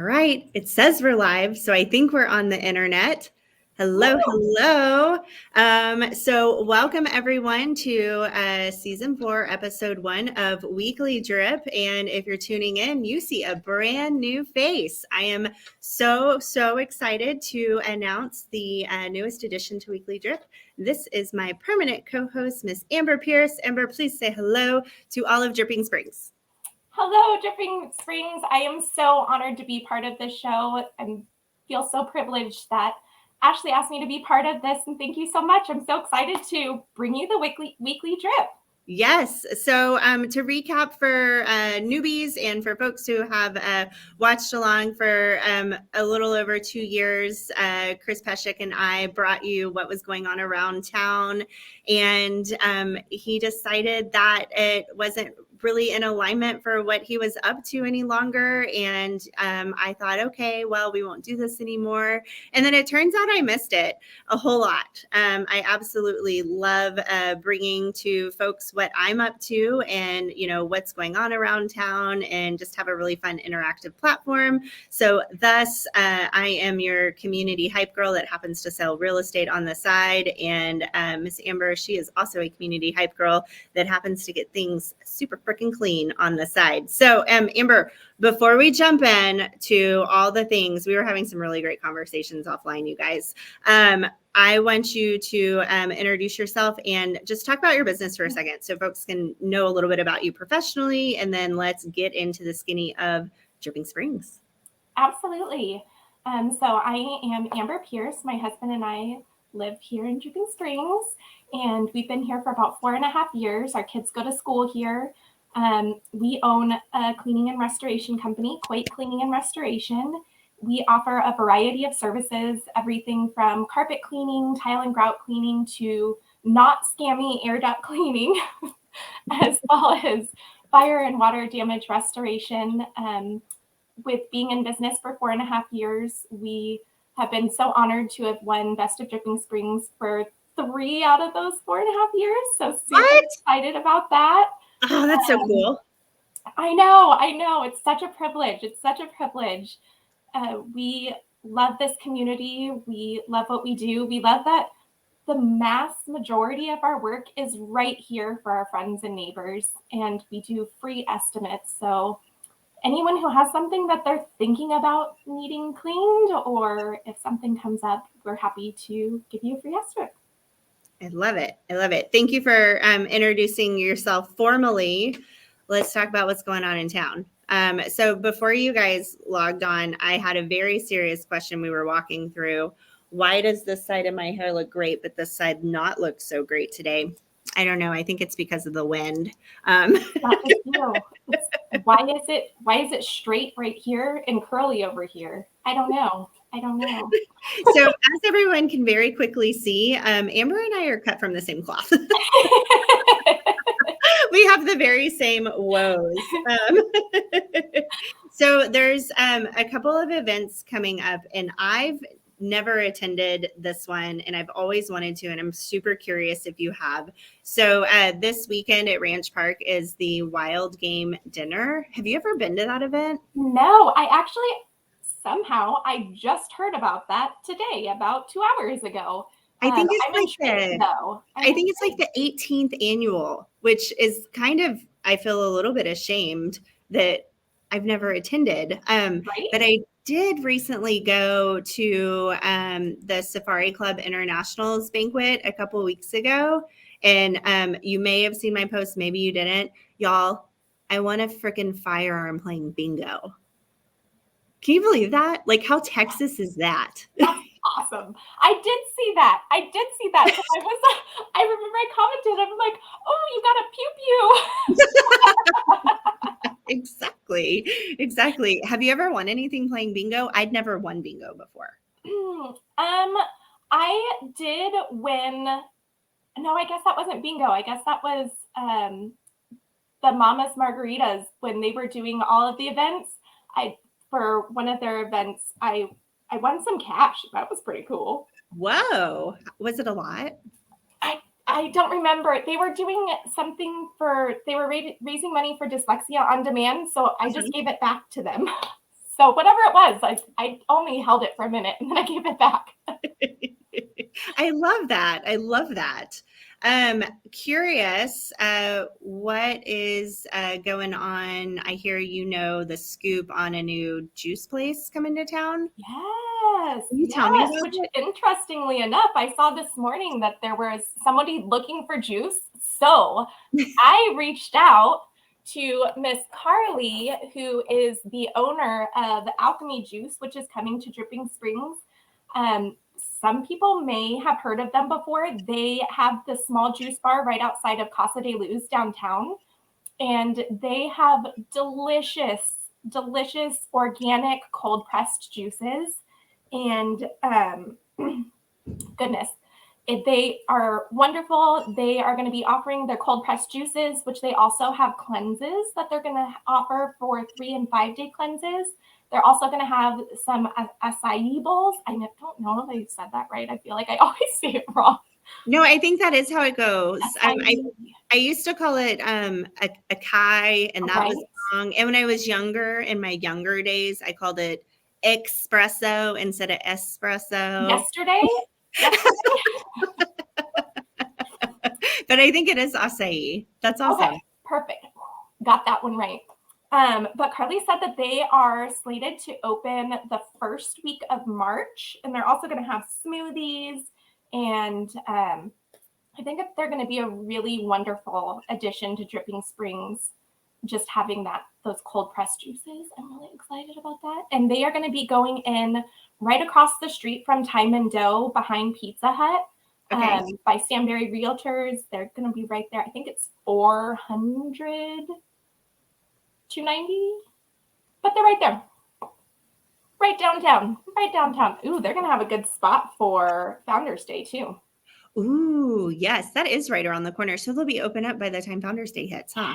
All right. It says we're live, so I think we're on the internet. Hello, hello. So welcome everyone to season 4, episode 1 of Weekly Drip. And if you're tuning in, you see a brand new face. I am so excited to announce the newest addition to Weekly Drip. This is my permanent co-host, Miss Amber Pierce. Amber, please say hello to all of Dripping Springs. Hello, Dripping Springs. I am so honored to be part of this show. I feel so privileged that Ashley asked me to be part of this, and thank you so much. I'm so excited to bring you the weekly drip. Yes. So to recap for newbies and for folks who have watched along for a little over 2 years, Chris Peshek and I brought you what was going on around town. And he decided that it wasn't really in alignment for what he was up to any longer. And I thought, okay, well, we won't do this anymore. And then it turns out I missed it a whole lot. I absolutely love bringing to folks what I'm up to and, you know, what's going on around town and just have a really fun interactive platform. So thus, I am your community hype girl that happens to sell real estate on the side. And Miss Amber, she is also a community hype girl that happens to get things super freaking clean on the side. So Amber, before we jump in to all the things, we were having some really great conversations offline, you guys. I want you to introduce yourself and just talk about your business for a second so folks can know a little bit about you professionally, and then let's get into the skinny of Dripping Springs. Absolutely. So I am Amber Pierce. My husband and I live here in Dripping Springs, and we've been here for about 4.5 years. Our kids go to school here. We own a cleaning and restoration company, Coit Cleaning and Restoration. We offer a variety of services, everything from carpet cleaning, tile and grout cleaning, to not scammy air duct cleaning, as well as fire and water damage restoration. With being in business for 4.5 years, we have been so honored to have won Best of Dripping Springs for 3 out of those 4.5 years. So super excited about that. Oh, that's so cool. I know. It's such a privilege. We love this community. We love what we do. We love that the mass majority of our work is right here for our friends and neighbors, and we do free estimates. So anyone who has something that they're thinking about needing cleaned, or if something comes up, we're happy to give you a free estimate. I love it. Thank you for introducing yourself formally. Let's talk about what's going on in town. So before you guys logged on, I had a very serious question we were walking through. Why does this side of my hair look great, but this side not look so great today? I don't know. I think it's because of the wind. Why is it straight right here and curly over here? I don't know. So as everyone can very quickly see, Amber and I are cut from the same cloth. We have the very same woes. So there's a couple of events coming up, and I've never attended this one, and I've always wanted to, and I'm super curious if you have. So this weekend at Ranch Park is the Wild Game Dinner. Have you ever been to that event? No, I just heard about that today, about 2 hours ago. I think it's like the 18th annual, which is kind of, I feel a little bit ashamed that I've never attended. Right? But I did recently go to the Safari Club Internationals banquet a couple of weeks ago. And you may have seen my post, maybe you didn't. Y'all, I won a freaking firearm playing bingo. Can you believe that? Like, how Texas is that? That's awesome. I did see that. So I remember I commented, I'm like, oh, you got a pew-pew. Exactly. Have you ever won anything playing bingo? I'd never won bingo before. I did win. No, I guess that wasn't bingo. I guess that was the Mama's Margaritas when they were doing all of the events. For one of their events, I won some cash. That was pretty cool. Whoa. Was it a lot? I don't remember. They were doing something they were raising money for Dyslexia on Demand. So I just gave it back to them. So whatever it was, I only held it for a minute and then I gave it back. I love that. I love that. Curious, what is going on? I hear the scoop on a new juice place coming to town. Yes. Can you tell me about Which it? interestingly enough, I saw this morning that there was somebody looking for juice. So I reached out to Miss Carly, who is the owner of Alchemy Juice, which is coming to Dripping Springs. Some people may have heard of them before. They have the small juice bar right outside of Casa de Luz downtown, and they have delicious, delicious organic cold pressed juices. And goodness, they are wonderful. They are going to be offering their cold pressed juices, which they also have cleanses that they're going to offer for 3 and 5 day cleanses. They're also going to have some acai bowls. I don't know if I said that right. I feel like I always say it wrong. No, I think that is how it goes. Acai. I used to call it a kai, and that was wrong. And when I was younger, in my younger days, I called it espresso instead of espresso. Yesterday? But I think it is acai. That's awesome. Okay, perfect. Got that one right. But Carly said that they are slated to open the first week of March, and they're also going to have smoothies. And I think they're going to be a really wonderful addition to Dripping Springs, just having those cold pressed juices. I'm really excited about that. And they are going to be going in right across the street from Time and Dough behind Pizza Hut. Okay. By Stanberry Realtors. They're going to be right there. I think it's 400 290, but they're right there, right downtown. Ooh, they're gonna have a good spot for Founders Day too. Ooh, yes, that is right around the corner. So they'll be open up by the time Founders Day hits, huh?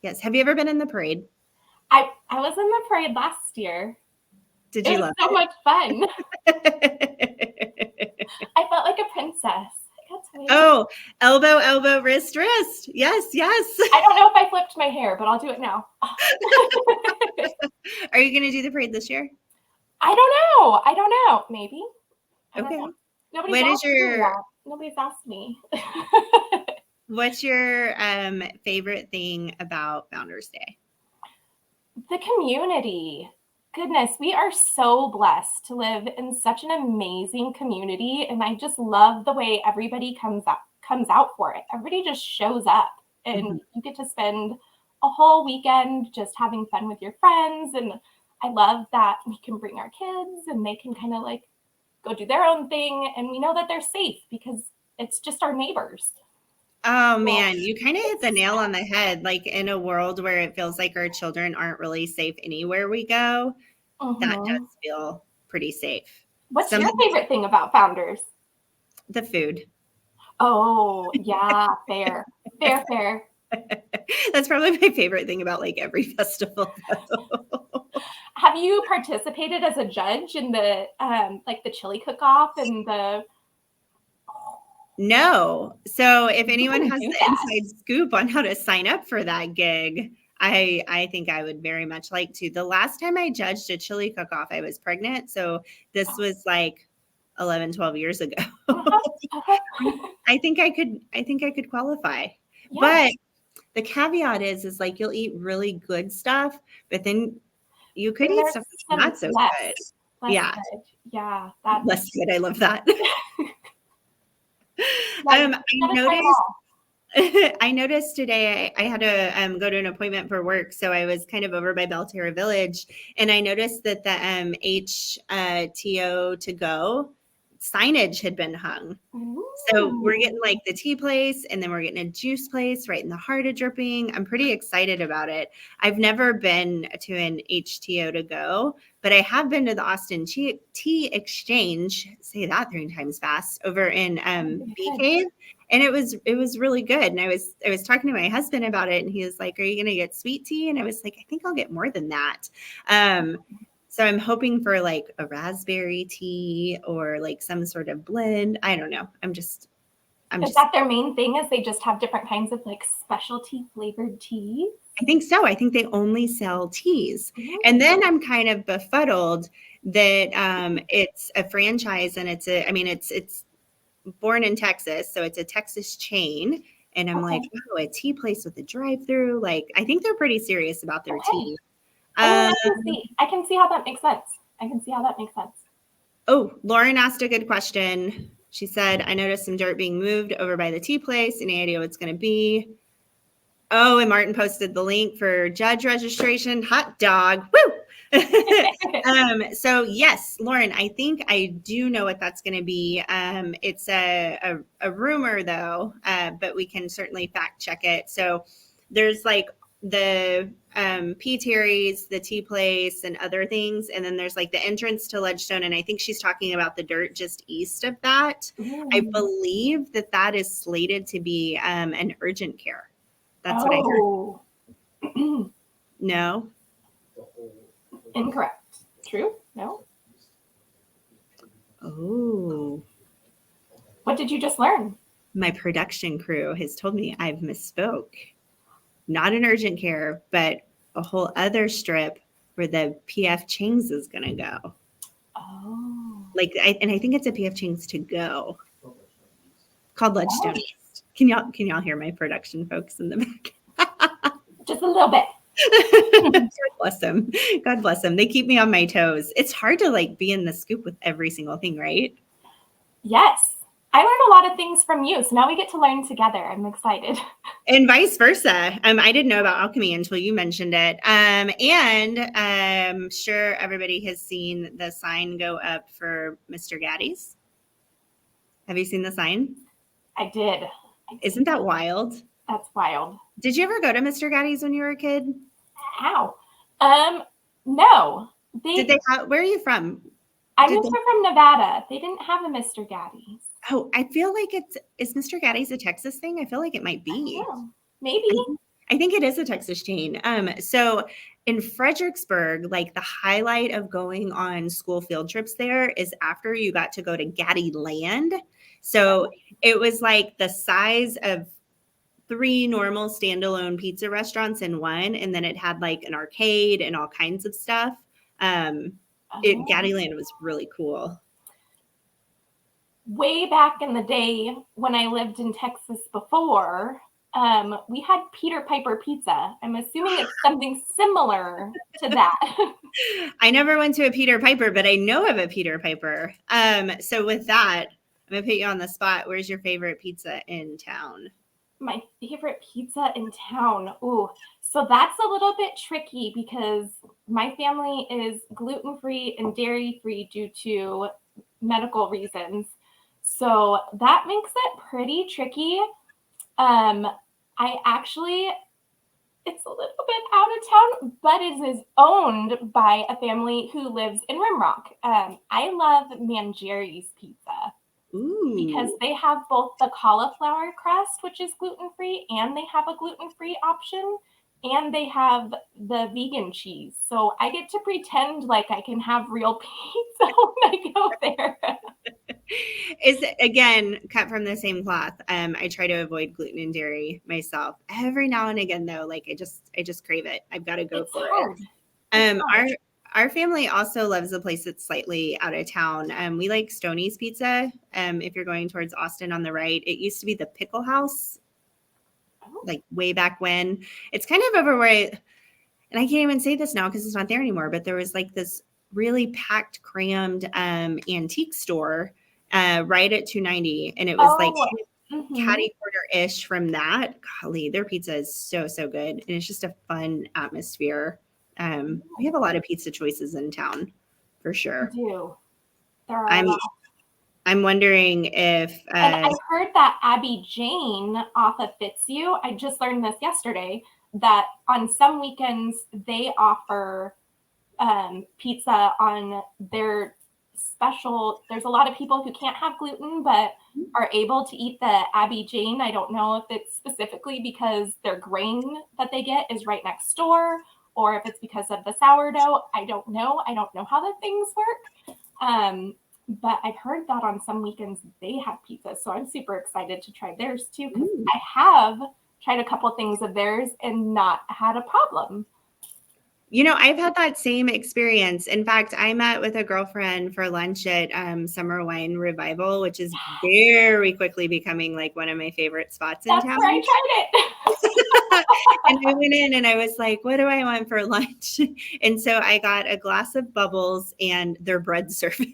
Yes. Have you ever been in the parade? I was in the parade last year. Did you love it? So much fun. I felt like a princess. Oh, elbow, wrist. Yes. I don't know if I flipped my hair, but I'll do it now. Are you going to do the parade this year? I don't know. Maybe. Okay. Nobody's asked me. What's your favorite thing about Founders Day? The community. Goodness, we are so blessed to live in such an amazing community, and I just love the way everybody comes out for it. Everybody just shows up, and you get to spend a whole weekend just having fun with your friends. And I love that we can bring our kids and they can kind of like go do their own thing, and we know that they're safe because it's just our neighbors. Oh man, you kind of hit the nail on the head. Like in a world where it feels like our children aren't really safe anywhere we go, that does feel pretty safe. What's your favorite thing about Founders? The food. Oh yeah, fair. That's probably my favorite thing about like every festival. Have you participated as a judge in the like the chili cook-off and the? No. So if anyone has the inside scoop on how to sign up for that gig, I think I would very much like to. The last time I judged a chili cook-off, I was pregnant. So this was like 11, 12 years ago. I think I could qualify. Yeah. But the caveat is like you'll eat really good stuff, but then you could eat stuff that's not so good. Yeah. Good. Yeah. Less good. I love that. I noticed today I had to go to an appointment for work. So I was kind of over by Belterra Village, and I noticed that the HTO to go signage had been hung. Ooh. So we're getting like the tea place, and then we're getting a juice place right in the heart of Dripping. I'm pretty excited about it. I've never been to an HTO to go, but I have been to the Austin Tea Exchange, say that 3 times fast, over in Bee Cave. And it was really good. And I was talking to my husband about it, and he was like, "Are you going to get sweet tea?" And I was like, "I think I'll get more than that." So I'm hoping for like a raspberry tea or like some sort of blend. I don't know. Is that their main thing? Is they just have different kinds of like specialty flavored teas? I think so. I think they only sell teas. Ooh. And then I'm kind of befuddled that it's a franchise and it's born in Texas. So it's a Texas chain. And I'm like, oh, a tea place with a drive-through. Like, I think they're pretty serious about their tea. I can see how that makes sense. Oh, Lauren asked a good question. She said, I noticed some dirt being moved over by the tea place. Any idea what it's going to be? Oh, and Martin posted the link for judge registration. Hot dog. Woo! So yes, Lauren, I think I do know what that's going to be. It's a rumor though, but we can certainly fact check it. So there's like the P. Terry's, the tea place, and other things, and then there's like the entrance to Ledgestone, and I think she's talking about the dirt just east of that. I believe that is slated to be an urgent care. That's what I heard. No. Incorrect. True? No. Oh. What did you just learn? My production crew has told me I've misspoke. Not an urgent care, but a whole other strip where the PF Chang's is going to go. Oh. And I think it's a PF Chang's to go. Called Ledgestone East. Can y'all hear my production folks in the back? Just a little bit. God bless them. God bless them. They keep me on my toes. It's hard to like be in the scoop with every single thing, right? Yes. I learned a lot of things from you. So now we get to learn together. I'm excited. And vice versa. I didn't know about alchemy until you mentioned it. And I'm sure everybody has seen the sign go up for Mr. Gaddy's. Have you seen the sign? I did. Isn't that wild? That's wild. Did you ever go to Mr. Gaddy's when you were a kid? How? No. Where are you from? I'm from Nevada. They didn't have a Mr. Gaddy's. Oh, I feel like is Mr. Gaddy's a Texas thing? I feel like it might be. Maybe. I think it is a Texas chain. So in Fredericksburg, like the highlight of going on school field trips there is after you got to go to Gaddy Land. So it was like the size of 3 normal standalone pizza restaurants in one, and then it had like an arcade and all kinds of stuff. Gaddy Land was really cool. Way back in the day when I lived in Texas before, we had Peter Piper pizza. I'm assuming it's something similar to that. I never went to a Peter Piper, but I know of a Peter Piper. So with that, I'm going to put you on the spot. Where's your favorite pizza in town? My favorite pizza in town. Ooh, so that's a little bit tricky because my family is gluten-free and dairy-free due to medical reasons. So that makes it pretty tricky. It's a little bit out of town, but it is owned by a family who lives in Rimrock. I love Mangieri's pizza. Ooh. Because they have both the cauliflower crust, which is gluten-free, and they have a gluten-free option, and they have the vegan cheese. So I get to pretend like I can have real pizza when I go there. Is again cut from the same cloth. I try to avoid gluten and dairy myself. Every now and again, though, like I just crave it. I've got to go for it. Our family also loves a place that's slightly out of town. We like Stoney's Pizza. If you're going towards Austin on the right, it used to be the Pickle House, like way back when. It's kind of over where, and I can't even say this now because it's not there anymore, but there was like this really packed, crammed antique store right at 290. And it was catty corner-ish from that. Golly, their pizza is so, so good. And it's just a fun atmosphere. We have a lot of pizza choices in town, for sure. We do. There are a lot. I'm wondering if... and I heard that Abby Jane off of Fitzhugh, I just learned this yesterday, that on some weekends they offer pizza on their special. There's a lot of people who can't have gluten but are able to eat the Abby Jane. I don't know if it's specifically because their grain that they get is right next door, or if it's because of the sourdough. I don't know how the things work. But I've heard that on some weekends they have pizza. So I'm super excited to try theirs too, because I have tried a couple things of theirs and not had a problem. You know, I've had that same experience. In fact, I met with a girlfriend for lunch at Summer Wine Revival, which is very quickly becoming like one of my favorite spots in That's town. where I tried it. And I went in and I was like, what do I want for lunch? And so I got a glass of bubbles and their bread service.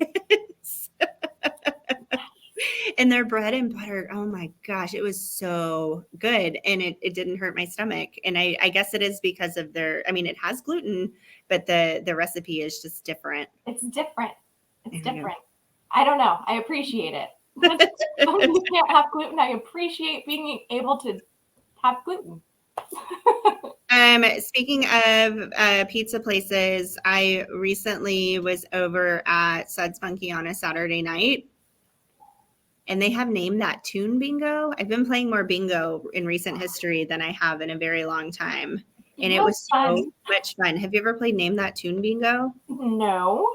And their bread and butter, oh my gosh, it was so good. And it didn't hurt my stomach. And I guess it is because of I mean, it has gluten, but the recipe is just different. It's different. It's different. I don't know. I appreciate it. When you can't have gluten, I appreciate being able to have gluten. Speaking of pizza places, I recently was over at Suds Funky on a Saturday night, and they have named that tune bingo. I've been playing more bingo in recent history than I have in a very long time, and it was so much fun. Have you ever played Name That Tune Bingo? No.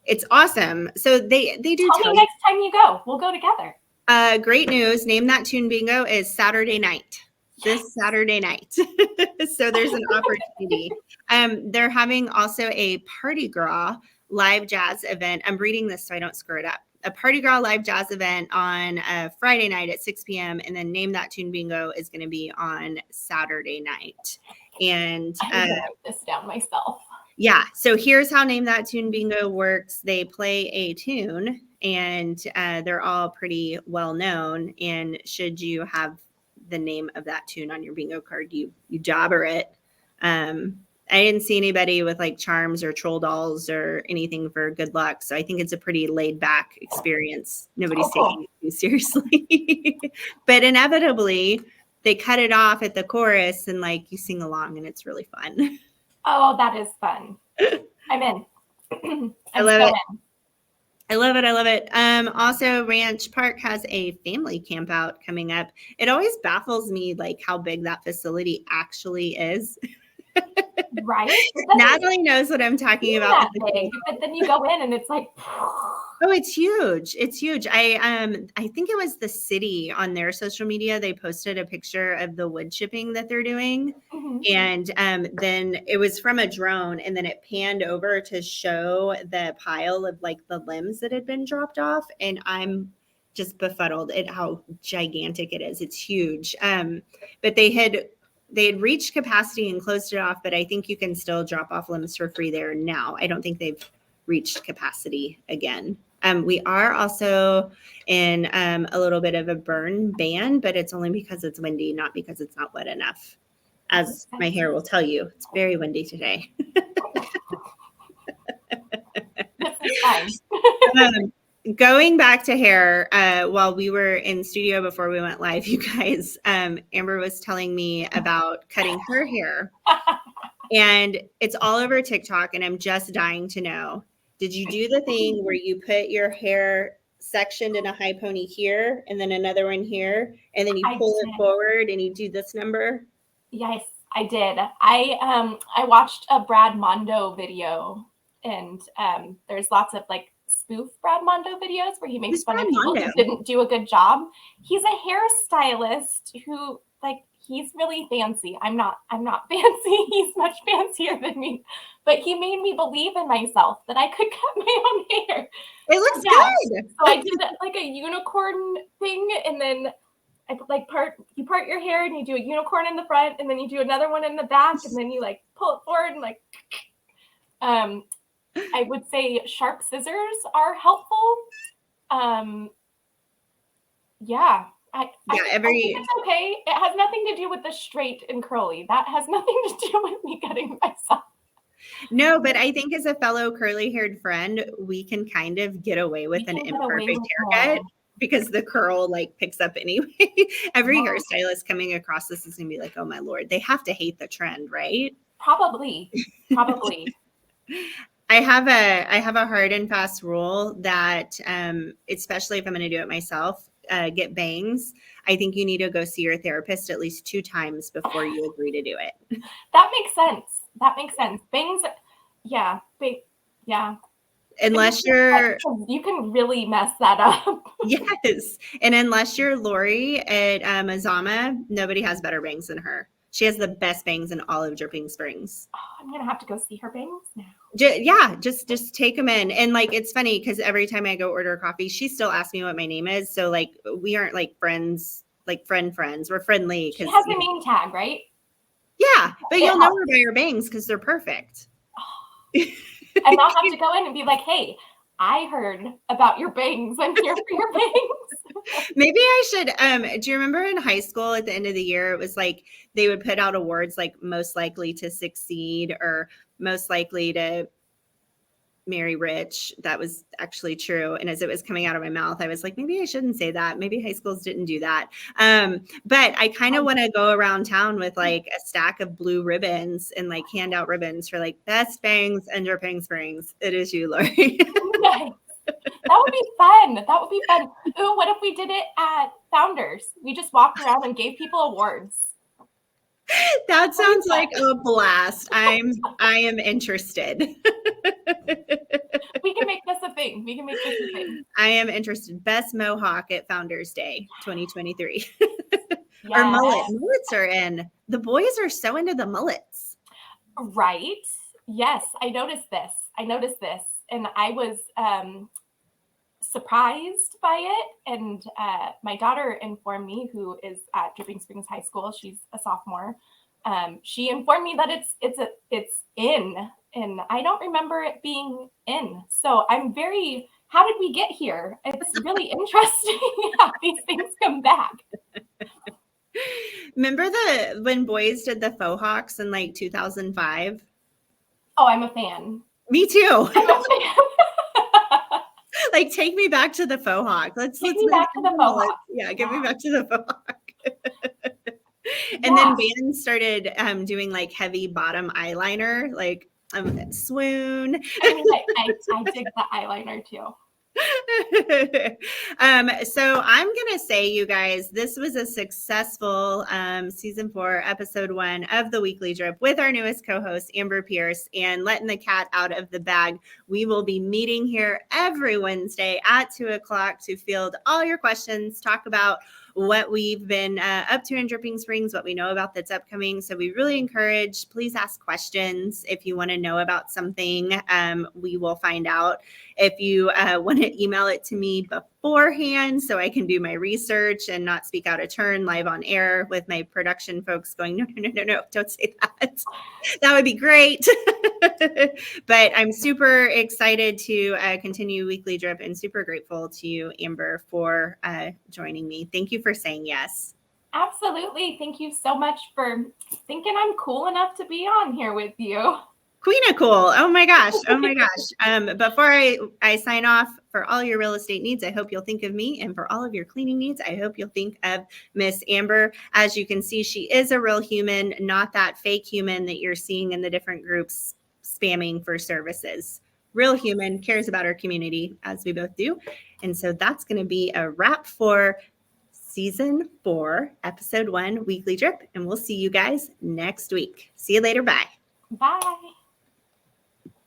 It's awesome. So they do. Tell me next time you go. We'll go together. Great news. Name That Tune Bingo is Saturday night. This Saturday night. So there's an opportunity. They're having also a Party Gras live jazz event. I'm reading this so I don't screw it up. A Party Gras live jazz event on Friday night at 6 p.m. And then Name That Tune Bingo is going to be on Saturday night. And I'm going to write this down myself. Yeah. So here's how Name That Tune Bingo works. They play a tune and they're all pretty well known. And should you have the name of that tune on your bingo card, you jobber it. I didn't see anybody with like charms or troll dolls or anything for good luck. So I think it's a pretty laid back experience. Nobody's taking it too seriously. But inevitably, they cut it off at the chorus and like you sing along and it's really fun. Oh, that is fun. I'm in. I love it. I love it. I love it. Also, Ranch Park has a family camp out coming up. It always baffles me like how big that facility actually is. Right? Natalie knows what I'm talking about. Big, but then you go in and it's like, oh, it's huge. It's huge. I think it was the city on their social media. They posted a picture of the wood chipping that they're doing. Mm-hmm. And then it was from a drone and then it panned over to show the pile of like the limbs that had been dropped off. And I'm just befuddled at how gigantic it is. It's huge. But they had reached capacity and closed it off, but I think you can still drop off limbs for free there now. I don't think they've reached capacity again. We are also in a little bit of a burn ban, but it's only because it's windy, not because it's not wet enough. As my hair will tell you, it's very windy today. Going back to hair, while we were in studio before we went live, you guys, Amber was telling me about cutting her hair. And it's all over TikTok, and I'm just dying to know. Did you do the thing where you put your hair sectioned in a high pony here and then another one here, and then you pull it forward and you do this number? Yes, I did. I watched a Brad Mondo video, and there's lots of like spoof Brad Mondo videos where he makes fun of people who didn't do a good job. He's a hairstylist who like he's really fancy. I'm not fancy. He's much fancier than me. But he made me believe in myself that I could cut my own hair. It looks good. So I did like a unicorn thing, and then I like you part your hair and you do a unicorn in the front, and then you do another one in the back, and then you like pull it forward and like I would say sharp scissors are helpful. Yeah. I think it's okay. It has nothing to do with the straight and curly. That has nothing to do with me cutting myself. No, but I think as a fellow curly-haired friend, we can kind of get away with an imperfect haircut because the curl like picks up anyway. Every hairstylist coming across this is gonna be like, oh my Lord, they have to hate the trend, right? Probably. I have a hard and fast rule that especially if I'm going to do it myself, get bangs. I think you need to go see your therapist at least 2 times before you agree to do it. That makes sense. Bangs, yeah. Unless you're, you can really mess that up. yes. And unless you're Lori at Azama, nobody has better bangs than her. She has the best bangs in all of Dripping Springs. Oh, I'm going to have to go see her bangs now. Yeah, just take them in. And like, it's funny because every time I go order coffee, she still asks me what my name is. So like, we aren't like friends, like friends. We're friendly. She has a name tag, right? Yeah, but you'll know her by her bangs because they're perfect. And I'll have to go in and be like, hey, I heard about your bangs. I'm here for your bangs. Maybe I should, do you remember in high school at the end of the year, it was like they would put out awards like most likely to succeed or most likely to marry rich. That was actually true. And as it was coming out of my mouth, I was like, maybe I shouldn't say that. Maybe high schools didn't do that. But I kind of want to go around town with like a stack of blue ribbons and like hand out ribbons for like best bangs in Dripping Springs. It is you, Lori. Nice. That would be fun. That would be fun. Ooh, what if we did it at Founders? We just walked around and gave people awards. That sounds like a blast. I am interested. We can make this a thing. I am interested. Best Mohawk at Founders Day 2023. Yes. Or mullets are in. The boys are so into the mullets. Right. Yes, I noticed this. And I was surprised by it. And my daughter informed me, who is at Dripping Springs High School. She's a sophomore. She informed me that it's in, and I don't remember it being in. So I'm how did we get here? It's really interesting how these things come back. Remember when boys did the faux hawks in like 2005? Oh, I'm a fan. Me too. I'm a fan. Like, take me back to the faux hawk. Let's me back to the faux hawk. Yeah, get me back to the faux hawk. And then bands started doing like heavy bottom eyeliner, like swoon. I mean, I dig the eyeliner too. So I'm gonna say, you guys, this was a successful season 4, episode 1 of the Weekly Drip with our newest co-host Amber Pierce, and letting the cat out of the bag. We will be meeting here every Wednesday at 2:00 to field all your questions, talk about what we've been up to in Dripping Springs, what we know about that's upcoming. So we really encourage, please ask questions. If you want to know about something, we will find out. If you want to email it to me beforehand so I can do my research and not speak out of turn live on air with my production folks going, no, don't say that. That would be great. But I'm super excited to continue Weekly Drip and super grateful to you, Amber, for joining me. Thank you for saying yes. Absolutely. Thank you so much for thinking I'm cool enough to be on here with you. Queen of cool. Oh my gosh. Before I sign off, for all your real estate needs, I hope you'll think of me. And for all of your cleaning needs, I hope you'll think of Miss Amber. As you can see, she is a real human, not that fake human that you're seeing in the different groups spamming for services. Real human, cares about our community, as we both do. And so that's going to be a wrap for season 4, episode 1, Weekly Drip. And we'll see you guys next week. See you later. Bye. Bye.